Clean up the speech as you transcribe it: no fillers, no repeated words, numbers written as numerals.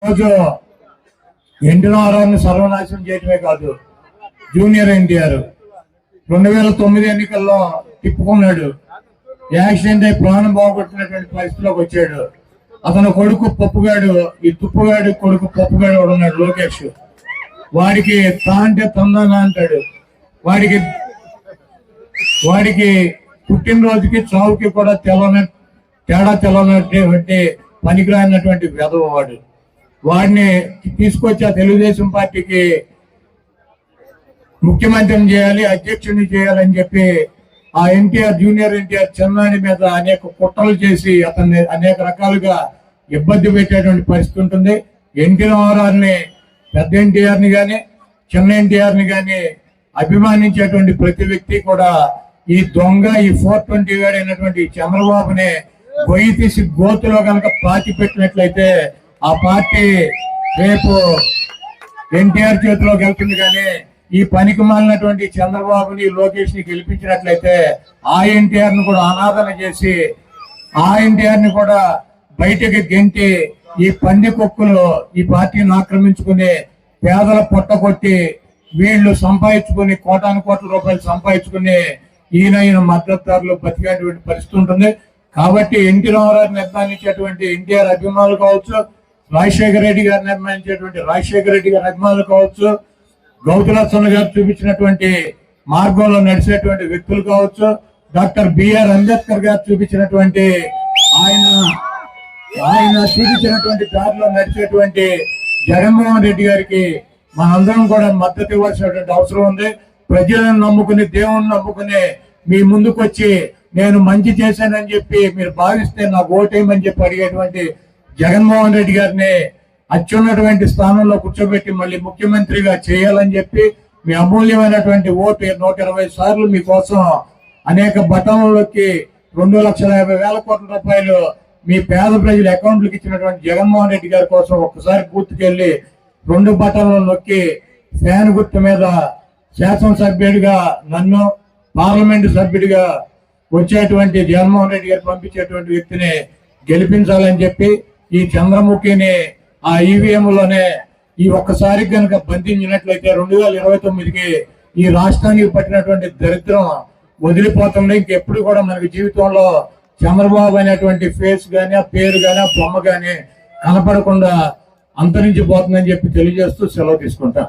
రోజు ఎన్టీ రామారావుని సర్వనాశనం చేయటమే కాదు, జూనియర్ ఎన్టీఆర్ 2009 ఎన్నికల్లో తిప్పుకున్నాడు. యాక్సిడెంట్ అయి ప్రాణం బాగుపడుతున్నటువంటి పరిస్థితిలోకి వచ్చాడు. అతను కొడుకు పప్పుగాడు, ఈ తుప్పుగాడు కొడుకు పప్పుగాడు ఉన్నాడు లోకేష్. వాడికి తా అంటే తందానా అంటాడు. వాడికి పుట్టినరోజుకి చావుకి కూడా తేడా తెలవనటువంటి పనికిరానటువంటి వెధవ వాడు. వాడిని తీసుకొచ్చి ఆ తెలుగుదేశం పార్టీకి ముఖ్యమంత్రిని చేయాలి, అధ్యక్షుడిని చేయాలని చెప్పి ఆ ఎన్టీఆర్ జూనియర్ ఎన్టీఆర్ చెన్నాని మీద అనేక కుట్రలు చేసి అతన్ని అనేక రకాలుగా ఇబ్బంది పెట్టేటువంటి పరిస్థితి ఉంటుంది. ఎన్టీ రామారావుని, పెద్ద ఎన్టీఆర్ని కానీ చిన్న ఎన్టీఆర్ని కానీ అభిమానించేటువంటి ప్రతి వ్యక్తి కూడా ఈ దొంగ, ఈ 420 గాడు అయినటువంటి చంద్రబాబుని గొయ్యి తీసి గోతులో కనుక పాతి పెట్టినట్లయితే ఆ పార్టీ రేపు ఎన్టీఆర్ చేతిలోకి వెళ్తుంది. కానీ ఈ పనికి మాలినటువంటి చంద్రబాబుని, లోకేష్ ని గెలిపించినట్లయితే ఆ ఎన్టీఆర్ ను కూడా అనాదన చేసి ఆ ఎన్టీఆర్ ని కూడా బయటకి గెంటి ఈ పంది కుక్కలు ఈ పార్టీని ఆక్రమించుకుని పేదల పొట్ట కొట్టి వీళ్ళు సంపాదించుకుని కోటాను కోట్ల రూపాయలు సంపాదించుకుని ఈయన మద్దతుదారులు బతికేటువంటి పరిస్థితి ఉంటుంది. కాబట్టి ఎన్టీ రామారావుని నిర్మాణించేటువంటి ఎన్టీఆర్ అభిమానులు కావచ్చు, రాజశేఖర రెడ్డి గారిని నిర్మాణించేటువంటి రాజశేఖర రెడ్డి గారి అభిమానులు కావచ్చు, గౌతులచ్చన్న గారు చూపించినటువంటి మార్గంలో నడిచేటువంటి వ్యక్తులు కావచ్చు, డాక్టర్ బిఆర్ అంబేద్కర్ గారు చూపించినటువంటి ఆయన చూపించినటువంటి దారిలో నడిచేటువంటి జగన్మోహన్ రెడ్డి గారికి మనందరం కూడా మద్దతు ఇవ్వాల్సినటువంటి అవసరం ఉంది. ప్రజలను నమ్ముకుని, దేవుని నమ్ముకుని మీ ముందుకు వచ్చి నేను మంచి చేశానని చెప్పి మీరు భావిస్తే నాకు ఓటేయమని చెప్పి అడిగేటువంటి జగన్మోహన్ రెడ్డి గారిని అత్యున్నటువంటి స్థానంలో కూర్చోబెట్టి మళ్ళీ ముఖ్యమంత్రిగా చేయాలని చెప్పి మీ అమూల్యమైనటువంటి ఓటు 120 సార్లు మీకోసం అనేక బటన్లకి 2,50,000 కోట్ల రూపాయలు మీ పేద ప్రజల అకౌంట్లకు ఇచ్చినటువంటి జగన్మోహన్ రెడ్డి గారి కోసం ఒక్కసారి గుర్తుకెళ్ళి 2 బటన్లు నొక్కి ఫ్యాన్ గుర్తు మీద శాసనసభ్యుడిగా నన్ను, పార్లమెంటు సభ్యుడిగా వచ్చేటువంటి జగన్మోహన్ రెడ్డి గారు పంపించేటువంటి వ్యక్తిని గెలిపించాలని చెప్పి ఈ చంద్రముఖిని ఆ ఈవీఎంలోనే ఈ ఒక్కసారి కనుక బంధించినట్లయితే 2029కి ఈ రాష్ట్రానికి పట్టినటువంటి దరిద్రం వదిలిపోతుంది. ఇంకెప్పుడు కూడా మనకి జీవితంలో చంద్రబాబు అనేటువంటి ఫేస్ గానీ, ఆ పేరు గానీ, ఆ బొమ్మ గానీ కనపడకుండా అంతరించిపోతుందని చెప్పి తెలియజేస్తూ సెలవు తీసుకుంటా.